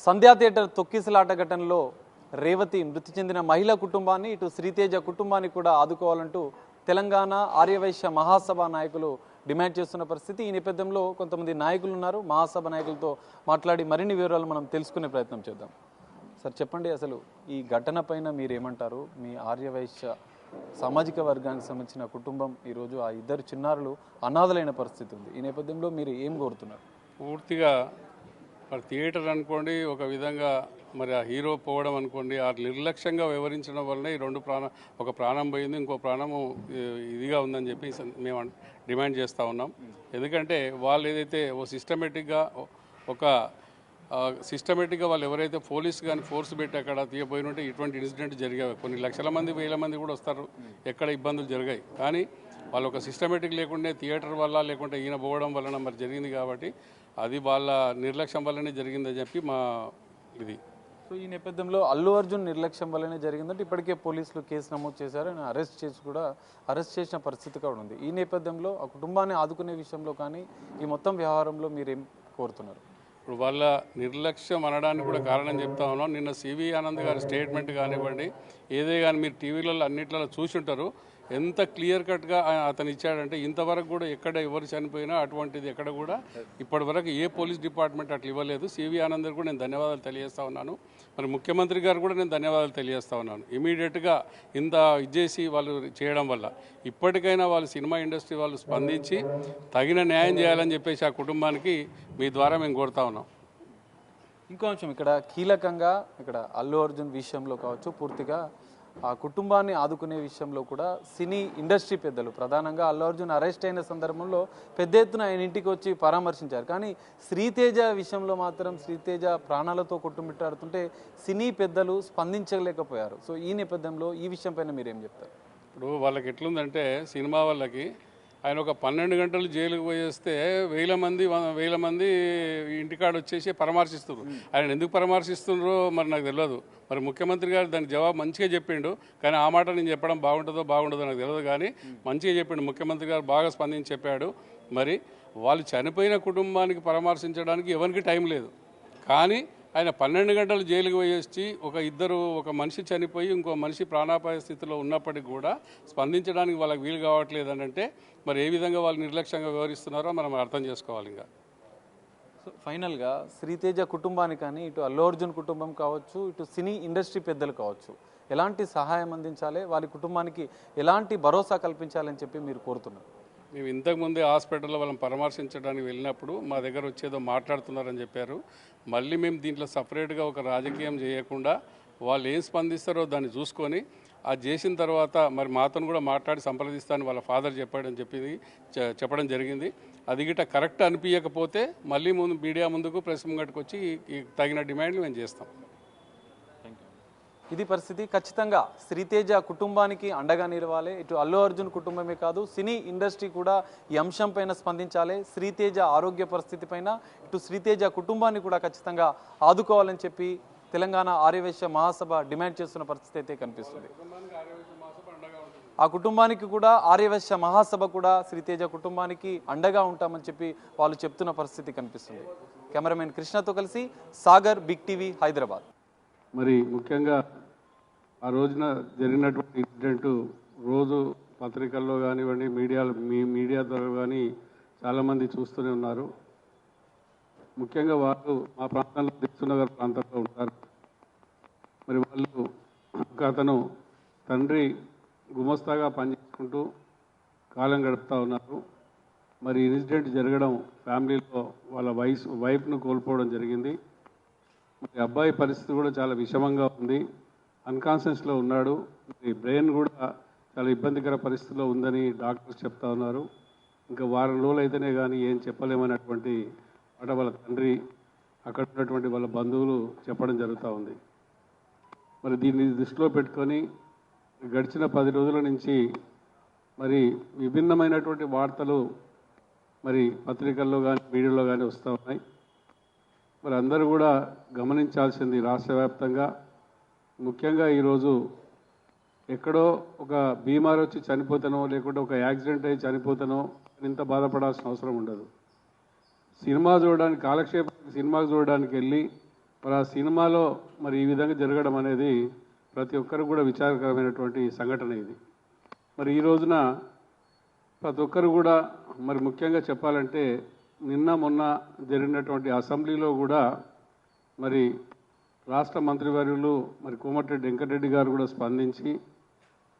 సంధ్యా theatre తొక్కిసలాట ఘటనలో రేవతి మృతి చెందిన మహిళా కుటుంబాన్ని ఇటు శ్రీతేజ కుటుంబాన్ని కూడా ఆదుకోవాలంటూ తెలంగాణ ఆర్యవైశ్య మహాసభ నాయకులు డిమాండ్ చేస్తున్న పరిస్థితి. ఈ నేపథ్యంలో కొంతమంది నాయకులు ఉన్నారు. మహాసభ నాయకులతో మాట్లాడి మరిన్ని వివరాలు మనం తెలుసుకునే ప్రయత్నం చేద్దాం. సార్ చెప్పండి, అసలు ఈ ఘటన పైన మీరేమంటారు? మీ ఆర్యవైశ్య సామాజిక వర్గానికి సంబంధించిన కుటుంబం ఈరోజు ఆ ఇద్దరు చిన్నారులు అనాథలైన పరిస్థితి ఉంది. ఈ నేపథ్యంలో మీరు ఏం కోరుతున్నారు? పూర్తిగా మరి థియేటర్ అనుకోండి, ఒక విధంగా మరి ఆ హీరో పోవడం అనుకోండి, ఆ నిర్లక్ష్యంగా వివరించడం వల్లనే ఈ రెండు ఒక ప్రాణం పోయింది, ఇంకో ప్రాణము ఇదిగా ఉందని చెప్పి మేము డిమాండ్ చేస్తూ ఉన్నాం. ఎందుకంటే వాళ్ళు ఏదైతే సిస్టమేటిక్గా వాళ్ళు ఎవరైతే పోలీస్ కానీ ఫోర్స్ పెట్టి అక్కడ తీయబోయినట్టే ఇటువంటి ఇన్సిడెంట్ జరిగాయి. కొన్ని లక్షల మంది, వేల మంది కూడా వస్తారు, ఎక్కడ ఇబ్బందులు జరిగాయి. కానీ వాళ్ళు ఒక సిస్టమేటిక్ లేకుంటే థియేటర్ వల్ల లేకుంటే ఈయన పోవడం వలన మరి జరిగింది. కాబట్టి అది వాళ్ళ నిర్లక్ష్యం వల్లనే జరిగిందని చెప్పి మా ఇది. సో ఈ నేపథ్యంలో అల్లు అర్జున్ నిర్లక్ష్యం వల్లనే జరిగిందంటే ఇప్పటికే పోలీసులు కేసు నమోదు చేశారు. ఆయన అరెస్ట్ చేసిన పరిస్థితి కూడా ఉంది. ఈ నేపథ్యంలో ఆ కుటుంబాన్ని ఆదుకునే విషయంలో కానీ ఈ మొత్తం వ్యవహారంలో మీరేం కోరుతున్నారు? ఇప్పుడు వాళ్ళ నిర్లక్ష్యం అనడానికి కూడా కారణం చెప్తా ఉన్నాం. నిన్న సివి ఆనంద్ గారి స్టేట్మెంట్ కానివ్వండి, ఏదే కానీ మీరు టీవీలలో అన్నిట్లలో చూసి ఉంటారు, ఎంత క్లియర్ కట్గా అతను ఇచ్చాడంటే ఇంతవరకు కూడా ఎక్కడ ఎవరు చనిపోయినా అటువంటిది ఎక్కడ కూడా ఇప్పటి వరకు ఏ పోలీస్ డిపార్ట్మెంట్ అట్లా ఇవ్వలేదు. సివి ఆనంద్ కూడా నేను ధన్యవాదాలు తెలియజేస్తా ఉన్నాను. మరి ముఖ్యమంత్రి గారు కూడా నేను ధన్యవాదాలు తెలియజేస్తా ఉన్నాను. ఇమీడియట్గా ఇంత ఇచ్చేసి వాళ్ళు చేయడం వల్ల ఇప్పటికైనా వాళ్ళు సినిమా ఇండస్ట్రీ వాళ్ళు స్పందించి తగిన న్యాయం చేయాలని చెప్పేసి ఆ కుటుంబానికి మీ ద్వారా మేము కోరుతా ఉన్నాం. ఇంకో అంశం ఇక్కడ కీలకంగా ఇక్కడ అల్లు అర్జున్ విషయంలో కావచ్చు, పూర్తిగా ఆ కుటుంబాన్ని ఆదుకునే విషయంలో కూడా సినీ ఇండస్ట్రీ పెద్దలు, ప్రధానంగా అల్లు అర్జున్ అరెస్ట్ అయిన సందర్భంలో పెద్ద ఎత్తున ఆయన ఇంటికి వచ్చి పరామర్శించారు. కానీ శ్రీతేజ విషయంలో మాత్రం శ్రీతేజ ప్రాణాలతో కొట్టుమిట్టాడుతుంటే సినీ పెద్దలు స్పందించలేకపోయారు. సో ఈ నేపథ్యంలో ఈ విషయం పైన మీరేం చెప్తారు? ఇప్పుడు వాళ్ళకి ఎట్లుందంటే సినిమా వాళ్ళకి ఆయన ఒక 12 గంటలు జైలుకు పోయేస్తే వేల మంది ఇంటికాడ వచ్చేసి పరామర్శిస్తున్నారు. ఆయన ఎందుకు పరామర్శిస్తున్నారో మరి నాకు తెలియదు. మరి ముఖ్యమంత్రి గారు దానికి జవాబు మంచిగా చెప్పిండు. కానీ ఆ మాట నేను చెప్పడం బాగుంటుందో నాకు తెలియదు. కానీ మంచిగా చెప్పిండు ముఖ్యమంత్రి గారు, బాగా స్పందించి చెప్పాడు. మరి వాళ్ళు చనిపోయిన కుటుంబానికి పరామర్శించడానికి ఎవరికి టైం లేదు. కానీ ఆయన 12 గంటలు జైలుకు పోయేసి ఒక మనిషి చనిపోయి ఇంకో మనిషి ప్రాణాపాయ స్థితిలో ఉన్నప్పటికీ కూడా స్పందించడానికి వాళ్ళకి వీలు కావట్లేదు అని అంటే మరి ఏ విధంగా వాళ్ళు నిర్లక్ష్యంగా వ్యవహరిస్తున్నారో మనం అర్థం చేసుకోవాలి. ఇంకా సో ఫైనల్గా శ్రీతేజ కుటుంబానికి కానీ, ఇటు అల్లు అర్జున్ కుటుంబం కావచ్చు, ఇటు సినీ ఇండస్ట్రీ పెద్దలు కావచ్చు, ఎలాంటి సహాయం అందించాలి, వారి కుటుంబానికి ఎలాంటి భరోసా కల్పించాలని చెప్పి మీరు కోరుతున్నారు? మేము ఇంతకుముందే హాస్పిటల్లో వాళ్ళని పరామర్శించడానికి వెళ్ళినప్పుడు మా దగ్గర వచ్చేదో మాట్లాడుతున్నారని చెప్పారు. మళ్ళీ మేము దీంట్లో సపరేట్గా ఒక రాజకీయం చేయకుండా వాళ్ళు ఏం స్పందిస్తారో దాన్ని చూసుకొని అది చేసిన తర్వాత మరి మాతో కూడా మాట్లాడి సంప్రదిస్తానని వాళ్ళ ఫాదర్ చెప్పడం జరిగింది. అది గిట్ట కరెక్ట్ అనిపించకపోతే మళ్ళీ మీడియా ముందుకు ప్రెస్ ముంగట్టుకు వచ్చి తగిన డిమాండ్లు మేము చేస్తాం. ఇది పరిస్థితి. ఖచ్చితంగా శ్రీతేజ కుటుంబానికి అండగా నిలవాలి. ఇటు అల్లు అర్జున్ కుటుంబమే కాదు, సినీ ఇండస్ట్రీ కూడా ఈ అంశం పైన స్పందించాలి. శ్రీతేజ ఆరోగ్య పరిస్థితి పైన ఇటు శ్రీతేజ కుటుంబాన్ని కూడా ఖచ్చితంగా ఆదుకోవాలని చెప్పి తెలంగాణ ఆర్యవైశ్య మహాసభ డిమాండ్ చేస్తున్న పరిస్థితి అయితే కనిపిస్తుంది. ఆ కుటుంబానికి కూడా ఆర్యవైశ్య మహాసభ కూడా శ్రీతేజ కుటుంబానికి అండగా ఉంటామని చెప్పి వాళ్ళు చెప్తున్న పరిస్థితి కనిపిస్తుంది. కెమెరామెన్ కృష్ణతో కలిసి సాగర్, బిగ్ టీవీ, హైదరాబాద్. మరి ముఖ్యంగా ఆ రోజున జరిగినటువంటి ఇన్సిడెంటు రోజు పత్రికల్లో కానివ్వండి, మీడియా ద్వారా కానీ చాలామంది చూస్తూనే ఉన్నారు. ముఖ్యంగా వాళ్ళు మా ప్రాంతంలో దిల్సునగర్ ప్రాంతంలో ఉంటారు. మరి వాళ్ళు అతను తండ్రి గుమస్తాగా పనిచేసుకుంటూ కాలం గడుపుతూ ఉన్నారు. మరి ఇన్సిడెంట్ జరగడం ఫ్యామిలీలో వాళ్ళ వైఫ్ను కోల్పోవడం జరిగింది. మరి అబ్బాయి పరిస్థితి కూడా చాలా విషమంగా ఉంది, అన్కాన్షియస్లో ఉన్నాడు. బ్రెయిన్ కూడా చాలా ఇబ్బందికర పరిస్థితిలో ఉందని డాక్టర్స్ చెప్తా ఉన్నారు. ఇంకా వారం రోజులు అయితేనే కానీ ఏం చెప్పలేమన్నటువంటి మాట వాళ్ళ తండ్రి, అక్కడ ఉన్నటువంటి వాళ్ళ బంధువులు చెప్పడం జరుగుతూ ఉంది. మరి దీన్ని దృష్టిలో పెట్టుకొని గడిచిన 10 రోజుల నుంచి మరి విభిన్నమైనటువంటి వార్తలు మరి పత్రికల్లో కానీ మీడియాలో కానీ వస్తూ ఉన్నాయి. మరి అందరూ కూడా గమనించాల్సింది రాష్ట్ర వ్యాప్తంగా, ముఖ్యంగా ఈరోజు ఎక్కడో ఒక బీమార్ వచ్చి చనిపోతానో లేకుంటే ఒక యాక్సిడెంట్ అయ్యి చనిపోతానో ఇంత బాధపడాల్సిన అవసరం ఉండదు. సినిమా చూడడానికి, కాలక్షేపం సినిమాకు చూడడానికి వెళ్ళి మరి ఆ సినిమాలో మరి ఈ విధంగా జరగడం అనేది ప్రతి ఒక్కరు కూడా విచారకరమైనటువంటి సంఘటన ఇది. మరి ఈ రోజున ప్రతి ఒక్కరు కూడా మరి ముఖ్యంగా చెప్పాలంటే నిన్న మొన్న జరిగినటువంటి అసెంబ్లీలో కూడా మరి రాష్ట్ర మంత్రివర్యులు మరి కోమటిరెడ్డి వెంకటరెడ్డి గారు కూడా స్పందించి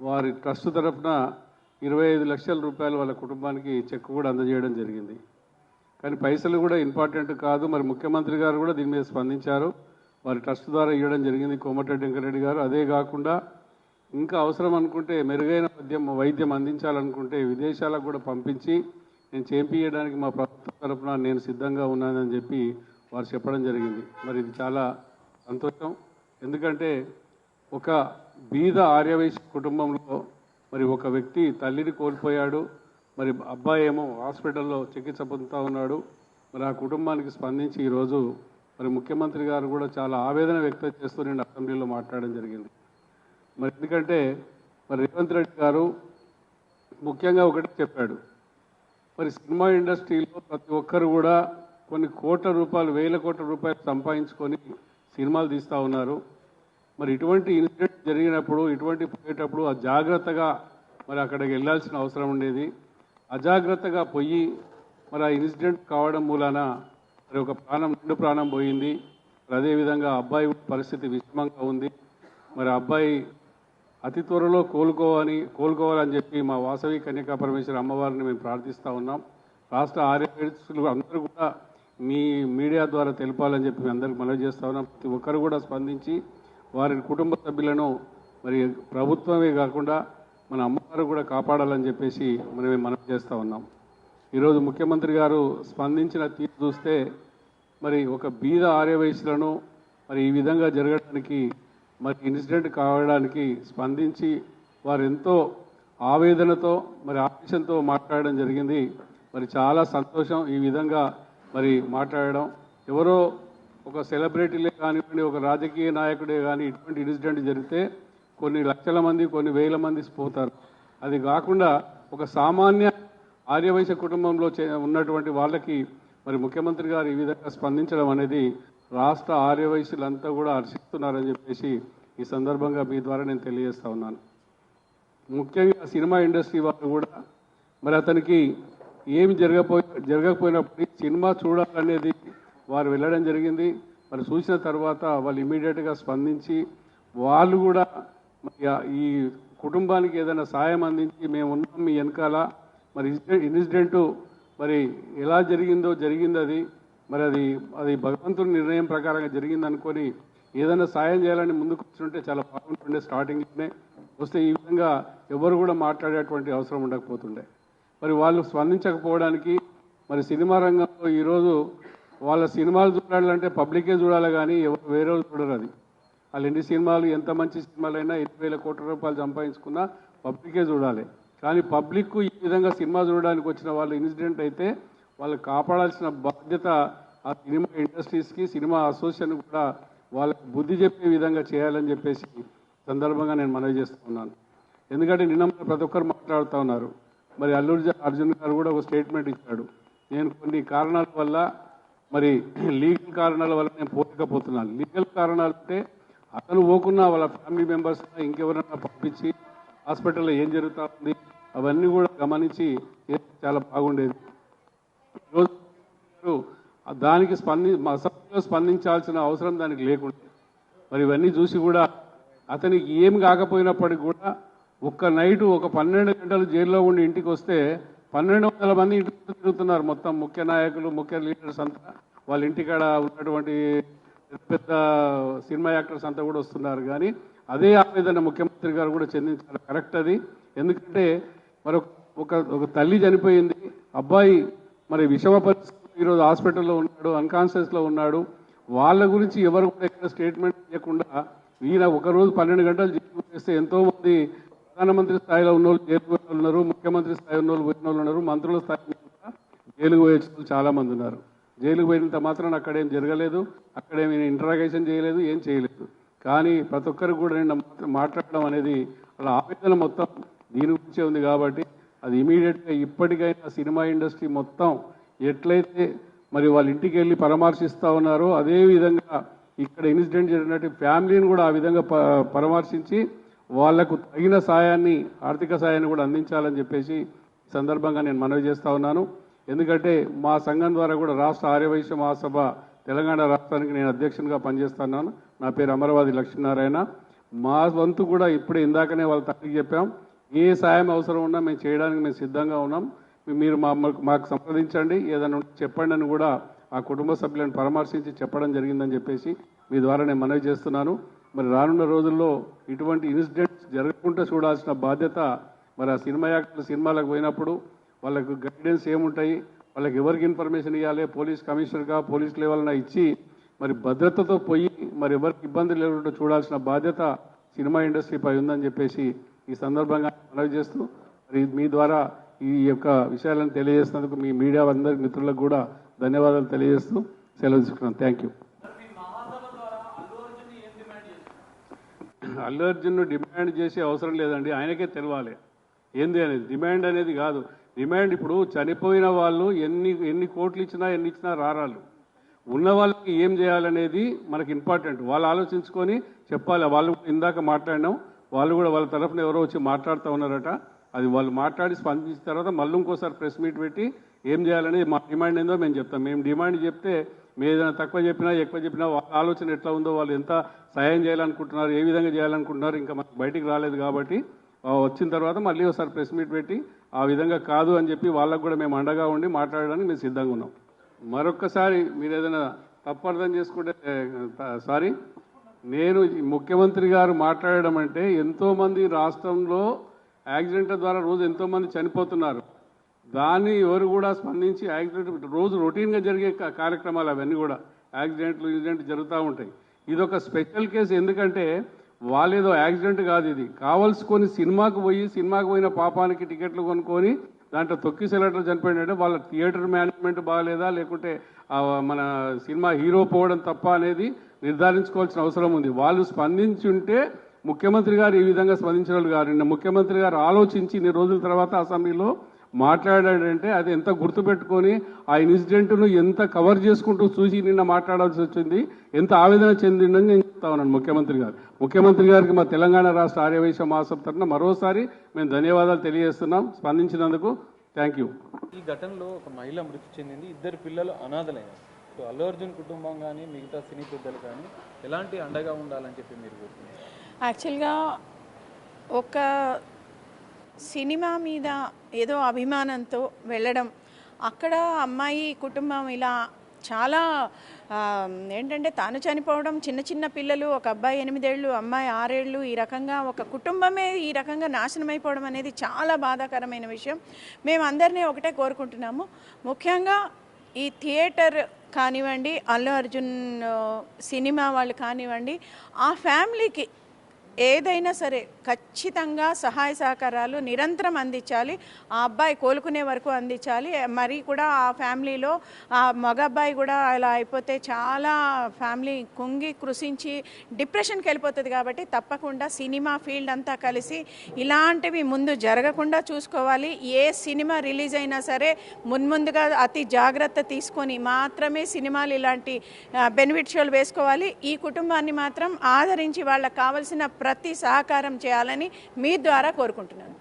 వారి ట్రస్ట్ తరఫున 25 లక్షల రూపాయలు వాళ్ళ కుటుంబానికి చెక్ కూడా అందజేయడం జరిగింది. కానీ పైసలు కూడా ఇంపార్టెంట్ కాదు, మరి ముఖ్యమంత్రి గారు కూడా దీని మీద స్పందించారు. వారి ట్రస్ట్ ద్వారా ఇవ్వడం జరిగింది కోమటిరెడ్డి వెంకటరెడ్డి గారు. అదే కాకుండా ఇంకా అవసరం అనుకుంటే మెరుగైన వైద్యం అందించాలనుకుంటే విదేశాలకు కూడా పంపించి నేను చేయించడానికి మా ప్రభుత్వం తరఫున నేను సిద్ధంగా ఉన్నానని చెప్పి వారు చెప్పడం జరిగింది. మరి ఇది చాలా సంతోషం. ఎందుకంటే ఒక బీద ఆర్యవైశ్య కుటుంబంలో మరి ఒక వ్యక్తి తల్లిని కోల్పోయాడు, మరి అబ్బాయి ఏమో హాస్పిటల్లో చికిత్స పొందుతూ ఉన్నాడు. మరి ఆ కుటుంబానికి స్పందించి ఈరోజు మరి ముఖ్యమంత్రి గారు కూడా చాలా ఆవేదన వ్యక్తం చేస్తూ నేను అసెంబ్లీలో మాట్లాడడం జరిగింది. మరి ఎందుకంటే మరి రేవంత్ రెడ్డి గారు ముఖ్యంగా ఒకటి చెప్పాడు, మరి సినిమా ఇండస్ట్రీలో ప్రతి ఒక్కరు కూడా కొన్ని కోట్ల రూపాయలు, వేల కోట్ల రూపాయలు సంపాదించుకొని సినిమాలు తీస్తూ ఉన్నారు. మరి ఇటువంటి ఇన్సిడెంట్ జరిగినప్పుడు, ఇటువంటి పోయేటప్పుడు ఆ జాగ్రత్తగా మరి అక్కడికి వెళ్ళాల్సిన అవసరం ఉండేది. అజాగ్రత్తగా పోయి మరి ఆ ఇన్సిడెంట్ కావడం మూలాన మరి ఒక రెండు ప్రాణం పోయింది. మరి అదేవిధంగా అబ్బాయి పరిస్థితి విషమంగా ఉంది. మరి అబ్బాయి అతి త్వరలో కోలుకోవాలని చెప్పి మా వాసవి కన్యకా పరమేశ్వరి అమ్మవారిని మేము ప్రార్థిస్తూ ఉన్నాం. రాష్ట్ర ఆర్యవైశ్యులు అందరూ కూడా మీ మీడియా ద్వారా తెలపాలని చెప్పి అందరికి మనవి చేస్తూ ఉన్నాం. ప్రతి ఒక్కరు కూడా స్పందించి వారి కుటుంబ సభ్యులను మరి ప్రభుత్వమే కాకుండా మన అమ్మవారు కూడా కాపాడాలని చెప్పేసి మనవి చేస్తూ ఉన్నాం. ఈరోజు ముఖ్యమంత్రి గారు స్పందించిన తీరు చూస్తే మరి ఒక బీద ఆర్యవైశ్యులను మరి ఈ విధంగా జరగడానికి మరి ఇన్సిడెంట్ కావడానికి స్పందించి వారు ఎంతో ఆవేదనతో మరి ఆవేశంతో మాట్లాడడం జరిగింది. మరి చాలా సంతోషం ఈ విధంగా మరి మాట్లాడడం. ఎవరో ఒక సెలబ్రిటీలే కానివ్వండి, ఒక రాజకీయ నాయకుడే కానీ ఇటువంటి ఇన్సిడెంట్ జరిగితే కొన్ని లక్షల మంది, కొన్ని వేల మంది పోతారు. అది కాకుండా ఒక సామాన్య ఆర్యవైశ్య కుటుంబంలో ఉన్నటువంటి వాళ్ళకి మరి ముఖ్యమంత్రి గారు ఈ విధంగా స్పందించడం అనేది రాష్ట్ర ఆర్యవైశ్యులంతా కూడా హర్షిస్తున్నారని చెప్పేసి ఈ సందర్భంగా మీ ద్వారా నేను తెలియజేస్తా ఉన్నాను. ముఖ్యంగా సినిమా ఇండస్ట్రీ వాళ్ళు కూడా మరి అతనికి ఏమి జరగకపోయినప్పటికీ సినిమా చూడాలనేది వారు వెళ్ళడం జరిగింది. మరి చూసిన తర్వాత వాళ్ళు ఇమీడియట్గా స్పందించి వాళ్ళు కూడా ఈ కుటుంబానికి ఏదైనా సాయం అందించి మేము ఉన్నాం మీ వెనకాల, మరి ఇన్సిడెంట్ మరి ఎలా జరిగింది అది మరి అది భగవంతుని నిర్ణయం ప్రకారంగా జరిగింది అనుకొని ఏదైనా సాయం చేయాలని ముందుకు వస్తుంటే చాలా బాగుంటుండే. స్టార్టింగ్లోనే వస్తే ఈ విధంగా ఎవరు కూడా మాట్లాడేటువంటి అవసరం ఉండకపోతుండే. మరి వాళ్ళు స్పందించకపోవడానికి మరి సినిమా రంగంలో ఈరోజు వాళ్ళ సినిమాలు చూడాలంటే పబ్లికే చూడాలి కానీ ఎవరు వేరే చూడరు. అది వాళ్ళు ఎన్ని సినిమాలు, ఎంత మంచి సినిమాలైనా 20,000 కోట్ల రూపాయలు సంపాదించుకున్నా పబ్లికే చూడాలి. కానీ పబ్లిక్ ఈ విధంగా సినిమా చూడడానికి వచ్చిన వాళ్ళు ఇన్సిడెంట్ అయితే వాళ్ళు కాపాడాల్సిన బాధ్యత ఆ సినిమా ఇండస్ట్రీస్కి, సినిమా అసోసియేషన్ కూడా వాళ్ళకి బుద్ధి చెప్పే విధంగా చేయాలని చెప్పేసి సందర్భంగా నేను మనవి చేస్తున్నాను. ఎందుకంటే నిన్న ప్రతి ఒక్కరు మాట్లాడుతూ ఉన్నారు. మరి అల్లు అర్జున్ గారు కూడా ఒక స్టేట్మెంట్ ఇచ్చాడు, నేను కొన్ని కారణాల వల్ల మరి లీగల్ కారణాల వల్ల నేను పోలేకపోతున్నాను. లీగల్ కారణాలు అంటే అతను పోకున్నా వాళ్ళ ఫ్యామిలీ మెంబర్స్ ఇంకెవరైనా పంపించి హాస్పిటల్లో ఏం జరుగుతూ ఉంది అవన్నీ కూడా గమనించి చాలా బాగుండేది. ఈరోజు దానికి స్పందించాల్సిన అవసరం దానికి లేకుండా మరి ఇవన్నీ చూసి కూడా అతనికి ఏం కాకపోయినప్పటికీ కూడా ఒక్క నైటు ఒక 12 గంటలు జైల్లో ఉండి ఇంటికి వస్తే 1,200 మంది ఇంటికి తిరుగుతున్నారు. మొత్తం ముఖ్య నాయకులు, ముఖ్య లీడర్స్ అంతా వాళ్ళ ఇంటికాడ ఉన్నటువంటి పెద్ద సినిమా యాక్టర్స్ అంతా కూడా వస్తున్నారు. కానీ అదే ఆవేదన ముఖ్యమంత్రి గారు కూడా చెందించారు. కరెక్ట్ అది. ఎందుకంటే మరి ఒక తల్లి చనిపోయింది, అబ్బాయి మరి విషమ పరిస్థితి ఈరోజు హాస్పిటల్లో ఉన్నాడు, అన్కాన్షియస్లో ఉన్నాడు. వాళ్ళ గురించి ఎవరు కూడా ఎక్కడ స్టేట్మెంట్ చేయకుండా ఈయన ఒకరోజు 12 గంటలు జైలు చేస్తే ఎంతోమంది ప్రధానమంత్రి స్థాయిలో ఉన్న వాళ్ళు జైలు ఉన్నారు, ముఖ్యమంత్రి స్థాయి ఉన్న వాళ్ళు పోయిన వాళ్ళు ఉన్నారు, మంత్రుల స్థాయి జైలుకు పోయే చాలా మంది ఉన్నారు. జైలుకు పోయినంత మాత్రం అక్కడేం జరగలేదు, అక్కడేమి ఇంటరాగేషన్ చేయలేదు, ఏం చేయలేదు. కానీ ప్రతి ఒక్కరికి కూడా నేను మాట్లాడడం అనేది వాళ్ళ ఆవేదన మొత్తం దీని గురించే ఉంది. కాబట్టి అది ఇమీడియట్గా ఇప్పటికైనా సినిమా ఇండస్ట్రీ మొత్తం ఎట్లయితే మరి వాళ్ళ ఇంటికి వెళ్ళి పరామర్శిస్తూ ఉన్నారో అదేవిధంగా ఇక్కడ ఇన్సిడెంట్ జరిగినట్టు ఫ్యామిలీని కూడా ఆ విధంగా పరామర్శించి వాళ్లకు తగిన సాయాన్ని, ఆర్థిక సాయాన్ని కూడా అందించాలని చెప్పేసి ఈ సందర్భంగా నేను మనవి చేస్తా ఉన్నాను. ఎందుకంటే మా సంఘం ద్వారా కూడా రాష్ట్ర ఆర్యవైశ్య మహాసభ తెలంగాణ రాష్ట్రానికి నేను అధ్యక్షునిగా పనిచేస్తున్నాను. నా పేరు అమరవాది లక్ష్మీనారాయణ. మా వంతు కూడా ఇప్పుడే ఇందాకనే వాళ్ళ తండ్రికి చెప్పాం, ఏ సాయం అవసరం ఉన్నా మేము చేయడానికి మేము సిద్ధంగా ఉన్నాం, మీరు మాకు సంప్రదించండి, ఏదైనా చెప్పండి అని కూడా ఆ కుటుంబ సభ్యులను పరామర్శించి చెప్పడం జరిగిందని చెప్పేసి మీ ద్వారా నేను మనవి చేస్తున్నాను. మరి రానున్న రోజుల్లో ఇటువంటి ఇన్సిడెంట్స్ జరగకుండా చూడాల్సిన బాధ్యత మరి ఆ సినిమా యాక్టర్లు సినిమాలకు పోయినప్పుడు వాళ్ళకు గైడెన్స్ ఏముంటాయి, వాళ్ళకి ఎవరికి ఇన్ఫర్మేషన్ ఇవ్వాలి, పోలీస్ కమిషనర్గా పోలీస్ లెవెల్న ఇచ్చి మరి భద్రతతో పోయి మరి ఎవరికి ఇబ్బంది లేకుండా చూడాల్సిన బాధ్యత సినిమా ఇండస్ట్రీపై ఉందని చెప్పేసి ఈ సందర్భంగా మనవి చేస్తూ మరి మీ ద్వారా ఈ యొక్క విషయాలను తెలియజేసినందుకు మీ మీడియా అందరి మిత్రులకు కూడా ధన్యవాదాలు తెలియజేస్తూ సెలవు తీసుకున్నాను. Thank you. Allu Arjun demand చేసే అవసరం లేదండి, ఆయనకే తెలవాలి ఏంది అనేది. డిమాండ్ అనేది కాదు, డిమాండ్ ఇప్పుడు చనిపోయిన వాళ్ళు ఎన్ని కోట్లు ఇచ్చినా ఎన్ని ఇచ్చినా రారాలు, ఉన్న వాళ్ళకి ఏం చేయాలనేది మనకి ఇంపార్టెంట్. వాళ్ళు ఆలోచించుకొని చెప్పాలి. వాళ్ళు ఇందాక మాట్లాడినాం, వాళ్ళు కూడా వాళ్ళ తరఫున ఎవరో వచ్చి మాట్లాడుతూ ఉన్నారట. అది వాళ్ళు మాట్లాడి స్పందించిన తర్వాత మళ్ళీ ఇంకోసారి ప్రెస్ మీట్ పెట్టి ఏం చేయాలనేది మా డిమాండ్ ఏందో మేము చెప్తాం. మేము డిమాండ్ చెప్తే మేము ఏదైనా తక్కువ చెప్పినా ఎక్కువ చెప్పినా వాళ్ళ ఆలోచన ఎట్లా ఉందో, వాళ్ళు ఎంత సాయం చేయాలనుకుంటున్నారు, ఏ విధంగా చేయాలనుకుంటున్నారు ఇంకా మనకు బయటికి రాలేదు కాబట్టి వచ్చిన తర్వాత మళ్ళీ ఒకసారి ప్రెస్ మీట్ పెట్టి ఆ విధంగా కాదు అని చెప్పి వాళ్ళకు కూడా మేము అండగా ఉండి మాట్లాడడానికి మేము సిద్ధంగా ఉన్నాం. మరొక్కసారి మీరు ఏదైనా తప్పు అర్థం చేసుకుంటే సారీ. నేను ముఖ్యమంత్రి గారు మాట్లాడడం అంటే ఎంతోమంది రాష్ట్రంలో యాక్సిడెంట్ల ద్వారా రోజు ఎంతోమంది చనిపోతున్నారు, దాన్ని ఎవరు కూడా స్పందించి యాక్సిడెంట్ రోజు రొటీన్గా జరిగే కార్యక్రమాలు అవన్నీ కూడా యాక్సిడెంట్లు ఇన్సిడెంట్లు జరుగుతూ ఉంటాయి. ఇదొక స్పెషల్ కేసు. ఎందుకంటే వాళ్ళేదో యాక్సిడెంట్ కాదు, ఇది కావాల్సుకొని సినిమాకు పోయిన పాపానికి టికెట్లు కొనుక్కొని దాంట్లో తొక్కిసెలట్లు చనిపోయినట్టే వాళ్ళ థియేటర్ మేనేజ్మెంట్ బాగాలేదా లేకుంటే మన సినిమా హీరో పోవడం తప్ప అనేది నిర్ధారించుకోవాల్సిన అవసరం ఉంది. వాళ్ళు స్పందించి ఉంటే ముఖ్యమంత్రి గారు ఈ విధంగా స్పందించిన వాళ్ళు గారు. నిన్న ముఖ్యమంత్రి గారు ఆలోచించి ఇన్ని రోజుల తర్వాత అసెంబ్లీలో మాట్లాడాడంటే అది ఎంత గుర్తుపెట్టుకొని ఆ ఇన్సిడెంట్ను ఎంత కవర్ చేసుకుంటూ చూసి నిన్న మాట్లాడాల్సి వచ్చింది, ఎంత ఆవేదన చెందిందని నేను చెప్తా ఉన్నాను ముఖ్యమంత్రి గారికి మా తెలంగాణ రాష్ట్ర ఆర్యవైశ్య మహాసభ తరఫున మరోసారి మేము ధన్యవాదాలు తెలియజేస్తున్నాం స్పందించినందుకు. Thank you. ఈ ఘటనలో ఒక మహిళ మృతి చెందింది, 2 పిల్లలు అనాథలైనారు. అల్లు అర్జున్ కుటుంబం కానీ మిగతా సినీ పెద్దలు కానీ ఎలాంటి అండగా ఉండాలని చెప్పి మీరు కోరుతున్నారు? యాక్చువల్గా ఒక సినిమా మీద ఏదో అభిమానంతో వెళ్ళడం, అక్కడ అమ్మాయి కుటుంబం ఇలా చాలా ఏంటంటే తాను చనిపోవడం, చిన్న పిల్లలు, ఒక అబ్బాయి 8 ఏళ్ళు, అమ్మాయి 6 ఏళ్ళు, ఈ రకంగా ఒక కుటుంబమే ఈ రకంగా నాశనం అయిపోవడం అనేది చాలా బాధాకరమైన విషయం. మేము అందరినీ ఒకటే కోరుకుంటున్నాము, ముఖ్యంగా ఈ థియేటర్ కానివ్వండి, అల్లు అర్జున్ సినిమా వాళ్ళు కానివ్వండి, ఆ ఫ్యామిలీకి ఏదైనా సరే ఖచ్చితంగా సహాయ సహకారాలు నిరంతరం అందించాలి. ఆ అబ్బాయి కోలుకునే వరకు అందించాలి. మరి కూడా ఆ ఫ్యామిలీలో ఆ మగ అబ్బాయి కూడా అలా అయిపోతే చాలా ఫ్యామిలీ కుంగి కృషించి డిప్రెషన్కి వెళ్ళిపోతుంది. కాబట్టి తప్పకుండా సినిమా ఫీల్డ్ అంతా కలిసి ఇలాంటివి ముందు జరగకుండా చూసుకోవాలి. ఏ సినిమా రిలీజ్ అయినా సరే ముందుగా అతి జాగ్రత్త తీసుకొని మాత్రమే సినిమాలు ఇలాంటి బెనిఫిట్ షోలు వేసుకోవాలి. ఈ కుటుంబాన్ని మాత్రం ఆదరించి వాళ్ళకి కావాల్సిన ప్రతి సహకారం చేయాలని మీ ద్వారా కోరుకుంటున్నాను.